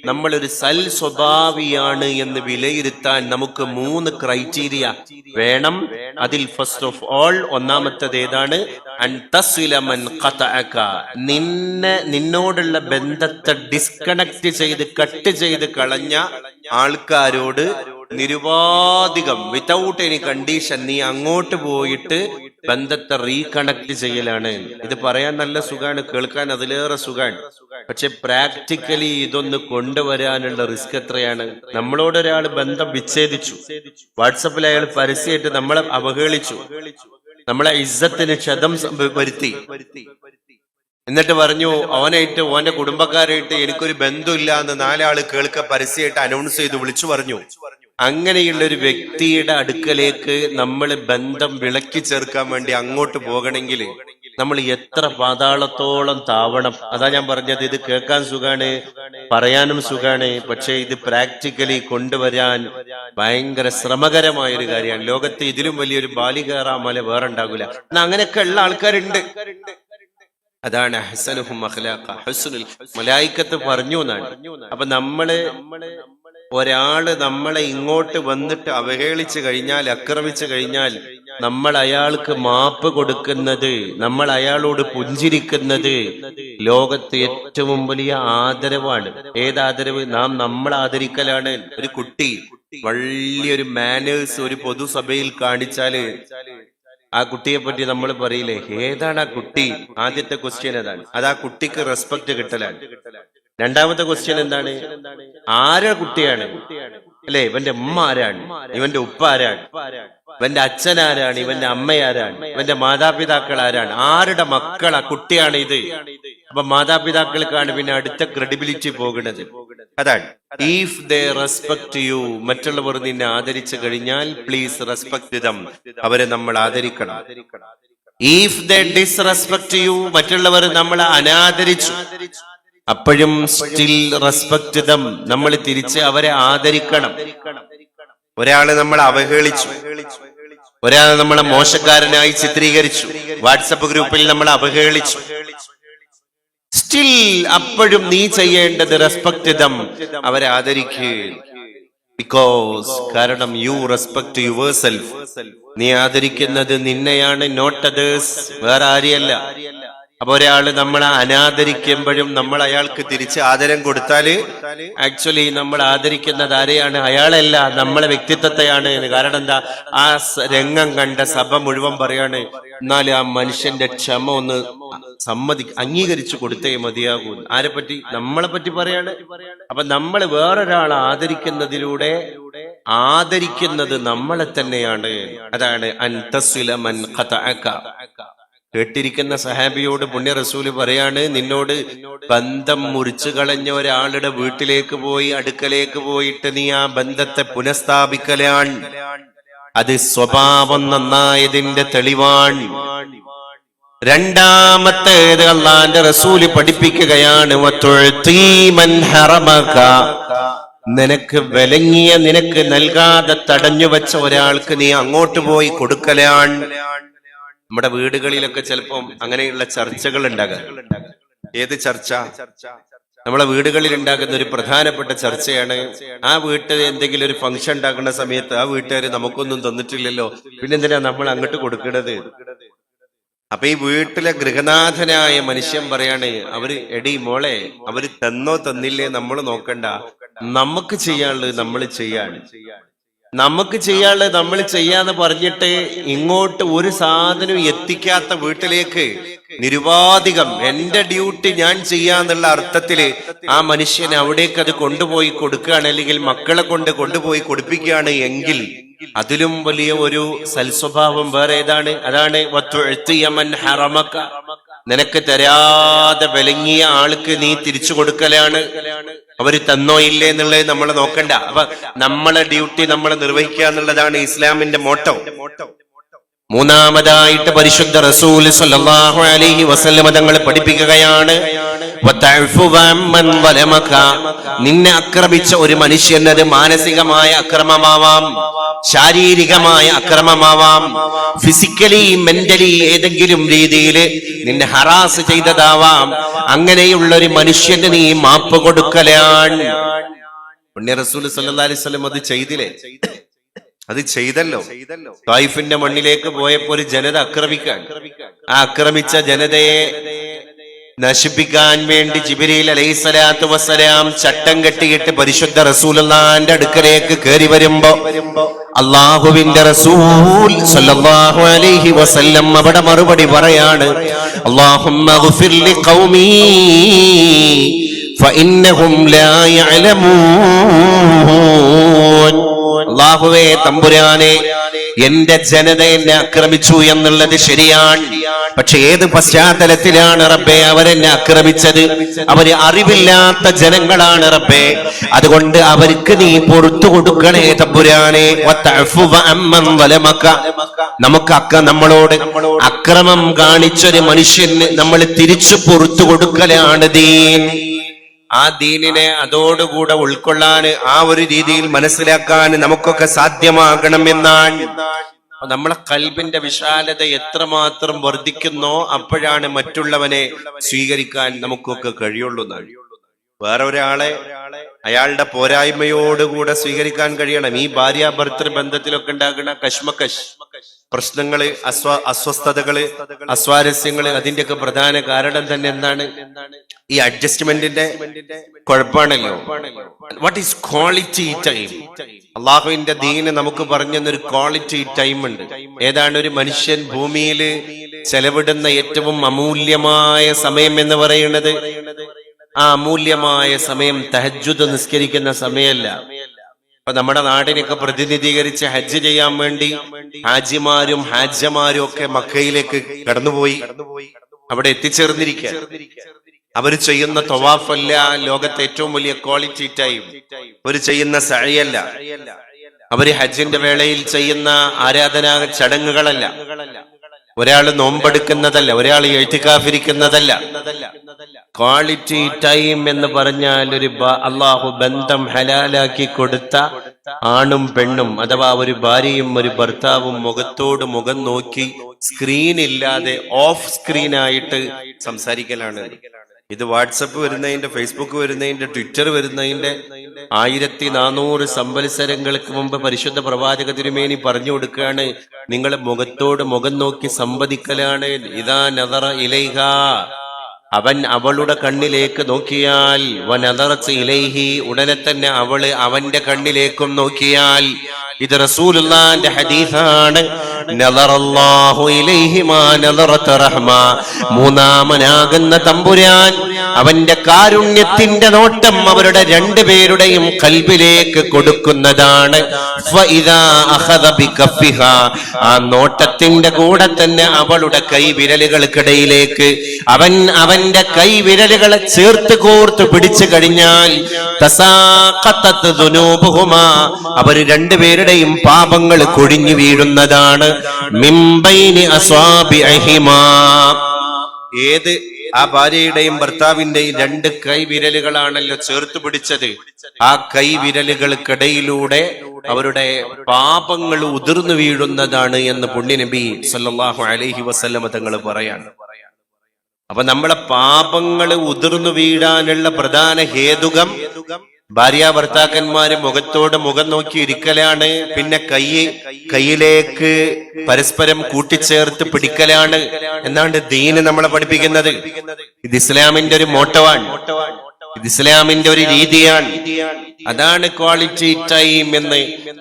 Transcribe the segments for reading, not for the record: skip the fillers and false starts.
നമ്മളൊരു സൽ സ്വഭാവിയാണ് എന്ന് വിലയിരുത്താൻ നമുക്ക് 3 ക്രൈറ്റീരിയ വേണം. അതിൽ ഫസ്റ്റ് ഓഫ് ഓൾ ഒന്നാമത്തേത് ഏതാണ്? നിന്നോടുള്ള ബന്ധത്തെ ഡിസ്കണക്ട് ചെയ്ത് കട്ട് ചെയ്ത് കളഞ്ഞ ആൾക്കാരോട് നിരുപാധികം വിതൗട്ട് എനി കണ്ടീഷൻ നീ അങ്ങോട്ട് പോയിട്ട് ബന്ധത്തെ റീകണക്ട് ചെയ്യലാണ്. ഇത് പറയാൻ നല്ല സുഖാണ്, കേൾക്കാൻ അതിലേറെ സുഖാണ്. പക്ഷെ പ്രാക്ടിക്കലി ഇതൊന്ന് കൊണ്ടുവരാനുള്ള റിസ്ക് എത്രയാണ്? നമ്മളോടൊരാൾ ബന്ധം വിച്ഛേദിച്ചു, വാട്സപ്പിൽ അയാൾ പരസ്യമായിട്ട് നമ്മളെ അവഹേളിച്ചു, നമ്മളെ ഇസ്സത്തിന് ക്ഷതം വരുത്തി, എന്നിട്ട് പറഞ്ഞു ഓനായിട്ട് ഓന്റെ കുടുംബക്കാരായിട്ട് എനിക്കൊരു ബന്ധമില്ല എന്ന് 4 ആള് കേൾക്ക പരസ്യമായിട്ട് അനൗൺസ് ചെയ്ത് വിളിച്ചു പറഞ്ഞു. അങ്ങനെയുള്ള ഒരു വ്യക്തിയുടെ അടുക്കലേക്ക് നമ്മൾ ബന്ധം വിളക്കി ചേർക്കാൻ വേണ്ടി അങ്ങോട്ട് പോകണമെങ്കിൽ നമ്മൾ എത്ര പാതാളത്തോളം താവണം. അതാ ഞാൻ പറഞ്ഞത്, ഇത് കേൾക്കാൻ സുഖാണ്, പറയാനും സുഖാണ്, പക്ഷെ ഇത് പ്രാക്ടിക്കലി കൊണ്ടുവരാൻ ഭയങ്കര ശ്രമകരമായൊരു കാര്യമാണ്. ലോകത്ത് ഇതിലും വലിയൊരു ബാലികേറാമല വേറെ ഉണ്ടാകില്ല. എന്നാ അങ്ങനെയൊക്കെ ഉള്ള ആൾക്കാരുണ്ട്. അതാണ് ഹസനുഹും അഖ്ലാഖ, ഹുസ്നുൽ മലായികത്ത് പറഞ്ഞു എന്നാണ്. അപ്പൊ ഒരാള് നമ്മളെ ഇങ്ങോട്ട് വന്നിട്ട് അവഹേളിച്ചു കഴിഞ്ഞാൽ, ആക്രമിച്ചു കഴിഞ്ഞാൽ നമ്മൾ അയാൾക്ക് മാപ്പ് കൊടുക്കുന്നത്, നമ്മൾ അയാളോട് പുഞ്ചിരിക്കുന്നത് ലോകത്ത് ഏറ്റവും വലിയ ആദരവാണ്. ഏതാദരവ്? നാം നമ്മളെ ആദരിക്കലാണ്. ഒരു കുട്ടി വലിയൊരു മാനേഴ്സ് ഒരു പൊതുസഭയിൽ കാണിച്ചാല് ആ കുട്ടിയെ പറ്റി നമ്മൾ പറയില്ലേ, ഏതാണ് ആ കുട്ടി? ആദ്യത്തെ ക്വസ്റ്റ്യൻ അതാണ്. അത് ആ കുട്ടിക്ക് റെസ്പെക്ട് കിട്ടലാണ്. രണ്ടാമത്തെ ക്വസ്റ്റ്യൻ എന്താണ്? ആരുടെ കുട്ടിയാണ് അല്ലെ? ഇവന്റെ ഉമ്മ ആരാണ്? ഇവന്റെ ഉപ്പ ആരാണ്? ഇവന്റെ അച്ഛൻ ആരാണ്? ഇവന്റെ അമ്മയാരാണ്? ഇവന്റെ മാതാപിതാക്കൾ ആരാണ്? ആരുടെ മക്കളാ കുട്ടിയാണ് ഇത്? അപ്പൊ മാതാപിതാക്കൾക്കാണ് പിന്നെ അടുത്ത ക്രെഡിബിലിറ്റി പോകുന്നത്. അതാണ് ഇഫ് ദേ റെസ്പെക്ട് യു, മറ്റുള്ളവർ നിന്നെ ആദരിച്ചു കഴിഞ്ഞാൽ പ്ലീസ് റെസ്പെക്ട് ദം, അവരെ നമ്മൾ ആദരിക്കണം. ഇഫ് ദേ ഡിസ്റെസ്പെക്ട് യു, മറ്റുള്ളവർ നമ്മളെ അനാദരിച്ചു, അപ്പോഴും സ്റ്റിൽ റെസ്പെക്ട് ദം, നമ്മൾ തിരിച്ച് അവരെ ആദരിക്കണം. ഒരാള് നമ്മളെ അവഹേളിച്ചു, ഒരാൾ നമ്മളെ മോശക്കാരനായി ചിത്രീകരിച്ചു, വാട്സപ്പ് ഗ്രൂപ്പിൽ നമ്മളെ അവഹേളിച്ചു, സ്റ്റിൽ അപ്പോഴും നീ ചെയ്യേണ്ടത് റെസ്പെക്ട് ദം, അവരെ ആദരിക്കുക. ബിക്കോസ് കാരണം യു റെസ്പെക്ട് യുവർ സെൽഫ്, നീ ആദരിക്കുന്നത് നിന്നെയാണ്, നോട്ട് അതേഴ്സ്, വേറെ ആരെയല്ല. അപ്പൊ ഒരാള് നമ്മളെ അനാദരിക്കുമ്പോഴും നമ്മൾ അയാൾക്ക് തിരിച്ച് ആദരം കൊടുത്താല് ആക്ച്വലി നമ്മൾ ആദരിക്കുന്നത് ആരെയാണ്? അയാളല്ല, നമ്മളെ വ്യക്തിത്വത്തെയാണ്. കാരണം എന്താ? ആ രംഗം കണ്ട സഭ മുഴുവൻ പറയാണ്, എന്നാൽ ആ മനുഷ്യന്റെ ക്ഷമ ഒന്ന് അംഗീകരിച്ചു കൊടുത്തേ മതിയാകൂ. ആരെ പറ്റി? നമ്മളെ പറ്റി പറയാണ്. അപ്പൊ നമ്മൾ വേറൊരാളെ ആദരിക്കുന്നതിലൂടെ ആദരിക്കുന്നത് നമ്മളെ തന്നെയാണ്. അതാണ് അൻതസ്വില മൻ ഖതഅക. കേട്ടിരിക്കുന്ന സഹാബിയോട് പുണ്യ റസൂല് പറയാണ്, നിന്നോട് ബന്ധം മുറിച്ചു കളഞ്ഞ ഒരാളുടെ വീട്ടിലേക്ക് പോയി, അടുക്കലേക്ക് പോയിട്ട് നീ ആ ബന്ധത്തെ പുനഃസ്ഥാപിക്കലാണ്. അത് സ്വഭാവം നന്നായതിന്റെ തെളിവാണ്. രണ്ടാമത്തേത് അല്ലാഹുവിന്റെ റസൂല് പഠിപ്പിക്കുകയാണ്, നിനക്ക് വിലങ്ങിയ, നിനക്ക് നൽകാതെ തടഞ്ഞു വെച്ച ഒരാൾക്ക് നീ അങ്ങോട്ട് പോയി കൊടുക്കലാണ്. നമ്മുടെ വീടുകളിലൊക്കെ ചിലപ്പം അങ്ങനെയുള്ള ചർച്ചകൾ ഉണ്ടാകാം. ഏത് ചർച്ച? നമ്മളെ വീടുകളിൽ ഉണ്ടാകുന്ന ഒരു പ്രധാനപ്പെട്ട ചർച്ചയാണ്, ആ വീട്ടിൽ എന്തെങ്കിലും ഒരു ഫംഗ്ഷൻ ഉണ്ടാക്കുന്ന സമയത്ത് ആ വീട്ടുകാര് നമുക്കൊന്നും തന്നിട്ടില്ലല്ലോ, പിന്നെന്തിനാ നമ്മൾ അങ്ങോട്ട് കൊടുക്കുന്നത്? അപ്പൊ ഈ വീട്ടിലെ ഗൃഹനാഥനായ മനുഷ്യൻ പറയാണ്, എടി മോളെ, അവര് തന്നോ തന്നില്ലേ നമ്മൾ നോക്കണ്ട, നമുക്ക് ചെയ്യാനുള്ളത് നമ്മൾ ചെയ്യാണ്, നമുക്ക് ചെയ്യാനുള്ളത് നമ്മൾ ചെയ്യാന്ന് പറഞ്ഞിട്ട് ഇങ്ങോട്ട് ഒരു സാധനം എത്തിക്കാത്ത വീട്ടിലേക്ക് നിരുപാധികം എന്റെ ഡ്യൂട്ടി ഞാൻ ചെയ്യാന്നുള്ള അർത്ഥത്തില് ആ മനുഷ്യൻ അവിടേക്ക് അത് കൊണ്ടുപോയി കൊടുക്കുകയാണ്, അല്ലെങ്കിൽ മക്കളെ കൊണ്ട് കൊണ്ടുപോയി കൊടുപ്പിക്കുകയാണ് എങ്കിൽ അതിലും വലിയ ഒരു സൽസ്വഭാവം വേറെ ഏതാണ്? അതാണ് നിനക്ക് തരാതെ വിലങ്ങിയ ആൾക്ക് നീ തിരിച്ചു കൊടുക്കലാണ്. അവര് തന്നോ ഇല്ലേ എന്നുള്ളത് നമ്മൾ നോക്കണ്ട. അപ്പൊ നമ്മളെ ഡ്യൂട്ടി നമ്മൾ നിർവഹിക്കുക എന്നുള്ളതാണ് ഇസ്ലാമിന്റെ മോട്ടോ. മൂന്നാമതായിട്ട് പരിശുദ്ധ റസൂൽ സല്ലല്ലാഹു അലൈഹി വസല്ലം തങ്ങൾ പഠിപ്പിക്കുകയാണ്, നിന്നെ ആക്രമിച്ച ഒരു മനുഷ്യനത് മാനസികമായ അക്രമമാവാം, ശാരീരികമായ അക്രമമാവാം, ഫിസിക്കലി മെന്റലി ഏതെങ്കിലും രീതിയിൽ നിന്നെ ഹറാസ് ചെയ്തതാവാം. അങ്ങനെയുള്ള ഒരു മനുഷ്യന് നീ മാപ്പ് കൊടുക്കലാണ്. പുണ്യ റസൂൽ സല്ലല്ലാഹു അലൈഹി വസല്ലം അത് ചെയ്തില്ലേ? അത് ചെയ്തല്ലോ. തായിഫിന്റെ മണ്ണിലേക്ക് പോയപ്പോ ഒരു ജനത ആക്രമിക്കാൻ, ആ ആക്രമിച്ച ജനതയെ നശിപ്പിക്കാൻ വേണ്ടി ജിബ്രീൽ അലൈഹിസ്സലാത്തു വസ്സലാം ചട്ടം കെട്ടിയിട്ട് പരിശുദ്ധ റസൂലുള്ളാഹിന്റെ അടുക്കലേക്ക് കയറി വരുമ്പോ അല്ലാഹുവിന്റെ റസൂൽ സല്ലല്ലാഹു അലൈഹി വസല്ലം അവിടെ മറുപടി പറയാണ്, അല്ലാഹുമ്മ ഗ്ഫിർ ലിഖൗമി ഫഇന്നഹും ലാ യഅലമൂൻ. അല്ലാഹുവേ തമ്പുരാനെ, എന്റെ ജനത എന്നെ ആക്രമിച്ചു എന്നുള്ളത് ശരിയാണ്, പക്ഷെ ഏത് പശ്ചാത്തലത്തിലാണ് റബ്ബേ അവരെന്നെ ആക്രമിച്ചത്? അവര് അറിവില്ലാത്ത ജനങ്ങളാണ് റബ്ബേ. അതുകൊണ്ട് അവർക്ക് നീ പുറത്തു കൊടുക്കണേ തമ്പുരാനെ. നമ്മളോട് അക്രമം കാണിച്ചൊരു മനുഷ്യന് നമ്മൾ തിരിച്ചു പുറത്തു കൊടുക്കലാണ് ദീൻ. ആ ദീനിനെ അതോടുകൂടെ ഉൾക്കൊള്ളാൻ, ആ ഒരു രീതിയിൽ മനസ്സിലാക്കാൻ നമുക്കൊക്കെ സാധ്യമാകണമെന്നാണ്. നമ്മളെ ഖൽബിന്റെ വിശാലത എത്രമാത്രം വർദ്ധിക്കുന്നോ അപ്പോഴാണ് മറ്റുള്ളവനെ സ്വീകരിക്കാൻ നമുക്കൊക്കെ കഴിയുള്ളൂ. വേറെ ഒരാളെ അയാളുടെ പോരായ്മയോടുകൂടെ സ്വീകരിക്കാൻ കഴിയണം. ഈ ഭാര്യ ഭർത്തൃ ബന്ധത്തിലൊക്കെ ഉണ്ടാകുന്ന കശ്മകശ് പ്രശ്നങ്ങള്, അസ്വസ്ഥതകള്, അസ്വാരസ്യങ്ങള്, അതിന്റെയൊക്കെ പ്രധാന കാരണം തന്നെ എന്താണ്? ഈ അഡ്ജസ്റ്റ്മെന്റിന്റെ കുഴപ്പമാണല്ലോ. What is quality time? അള്ളാഹുവിന്റെ ദീന് നമുക്ക് പറഞ്ഞൊരു ക്വാളിറ്റി ടൈം ഉണ്ട്. ഏതാണ്? ഒരു മനുഷ്യൻ ഭൂമിയിൽ ചെലവിടുന്ന ഏറ്റവും അമൂല്യമായ സമയം എന്ന് പറയുന്നത്, ആ അമൂല്യമായ സമയം തഹജ്ജുദ് നിസ്കരിക്കുന്ന സമയമല്ല. അപ്പൊ നമ്മുടെ നാടിനൊക്കെ പ്രതിനിധീകരിച്ച് ഹജ്ജ് ചെയ്യാൻ വേണ്ടി ഹാജിമാരും ഹാജമാരും ഒക്കെ മക്കയിലേക്ക് കടന്നുപോയി അവിടെ എത്തിച്ചേർന്നിരിക്കുക. അവര് ചെയ്യുന്ന തവാഫല്ല ലോകത്തെ ഏറ്റവും വലിയ ക്വാളിറ്റി ടൈം. അവര് ചെയ്യുന്ന സഅയല്ല, അവര് ഹജ്ജിന്റെ വേളയിൽ ചെയ്യുന്ന ആരാധനാ ചടങ്ങുകളല്ല, ഒരാൾ നോമ്പെടുക്കുന്നതല്ല, ഒരാൾ എഴുത്തിക്കാഫിരിക്കുന്നതല്ല. ക്വാളിറ്റി ടൈം എന്ന് പറഞ്ഞാൽ ഒരു അള്ളാഹു ബന്ധം ഹലാലാക്കി കൊടുത്ത ആണും പെണ്ണും, അഥവാ ഒരു ഭാര്യയും ഒരു ഭർത്താവും മുഖത്തോട് മുഖം നോക്കി സ്ക്രീൻ ഇല്ലാതെ ഓഫ് സ്ക്രീനായിട്ട് സംസാരിക്കലാണ്. ഇത് വാട്സപ്പ് വരുന്നതിന്റെ, ഫേസ്ബുക്ക് വരുന്നതിന്റെ, ട്വിറ്റർ വരുന്നതിന്റെ 1400 സംവത്സരങ്ങൾക്ക് മുമ്പ് പരിശുദ്ധ പ്രവാചക തിരുമേനി പറഞ്ഞു കൊടുക്കുകയാണ്, നിങ്ങൾ മുഖത്തോട് മുഖം നോക്കി സംവദിക്കലാണ്. ഇദാ നദറ ഇലൈഹ, അവൻ അവളുടെ കണ്ണിലേക്ക് നോക്കിയാൽ, വനദറത്ത് ഇലൈഹി, ഉടനെ തന്നെ അവള് അവന്റെ കണ്ണിലേക്കും നോക്കിയാൽ. ഇത് റസൂലുള്ളാഹിന്റെ ഹദീസാണ്. നദറല്ലാഹു ഇലൈഹി മാ നദറത റഹ്മ, മൂന്നാമനാകുന്ന തമ്പുരാൻ അവന്റെ കാരുണ്യത്തിന്റെ നോട്ടം അവരുടെ രണ്ടുപേരുടെയും ഖൽബിലേക്ക് കൊടുക്കുന്നതാണ്. ഫഇദാ അഖദ ബികഫിഹാ, ആ നോട്ടത്തിന്റെ കൂടെ തന്നെ അവളുടെ കൈവിരലുകൾക്കിടയിലേക്ക് അവന്റെ കൈവിരലുകളെ ചേർത്ത് കോർത്ത് പിടിച്ചു കഴിഞ്ഞാൽ തസാഖത്തത് ദുനൂബുഹുമാ, അവർ രണ്ടുപേരുടെയും പാപങ്ങൾ കൊഴിഞ്ഞു വീഴുന്നതാണ്. മിംബൈനി അസ്വാബിഅഹിമാ, ഏത് ആ ഭാര്യയുടെയും ഭർത്താവിന്റെയും രണ്ട് കൈവിരലുകളാണല്ലോ ചേർത്ത് പിടിച്ചത്. ആ കൈവിരലുകൾക്കിടയിലൂടെ അവരുടെ പാപങ്ങൾ ഉതിർന്നു വീഴുന്നതാണ് എന്ന് പുണ്യനബി സല്ലല്ലാഹു അലൈഹി വസല്ലമ തങ്ങൾ പറയാണ്. അപ്പൊ നമ്മളെ പാപങ്ങൾ ഉതിർന്നു വീഴാനുള്ള പ്രധാന ഹേതുകം ഭാര്യ ഭർത്താക്കന്മാര് മുഖത്തോട് മുഖം നോക്കി ഇരിക്കലാണ്. പിന്നെ കൈയിലേക്ക് പരസ്പരം കൂട്ടിച്ചേർത്ത് പിടിക്കലാണ് എന്നാണ് ദീന് നമ്മളെ പഠിപ്പിക്കുന്നത്. ഇത് ഇസ്ലാമിന്റെ ഒരു മോട്ടോവാണ്, ഇത് ഇസ്ലാമിന്റെ ഒരു രീതിയാണ്. അതാണ് ക്വാളിറ്റി ടൈം എന്ന്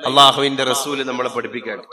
അള്ളാഹുവിന്റെ റസൂല് നമ്മളെ പഠിപ്പിക്കുകയാണ്.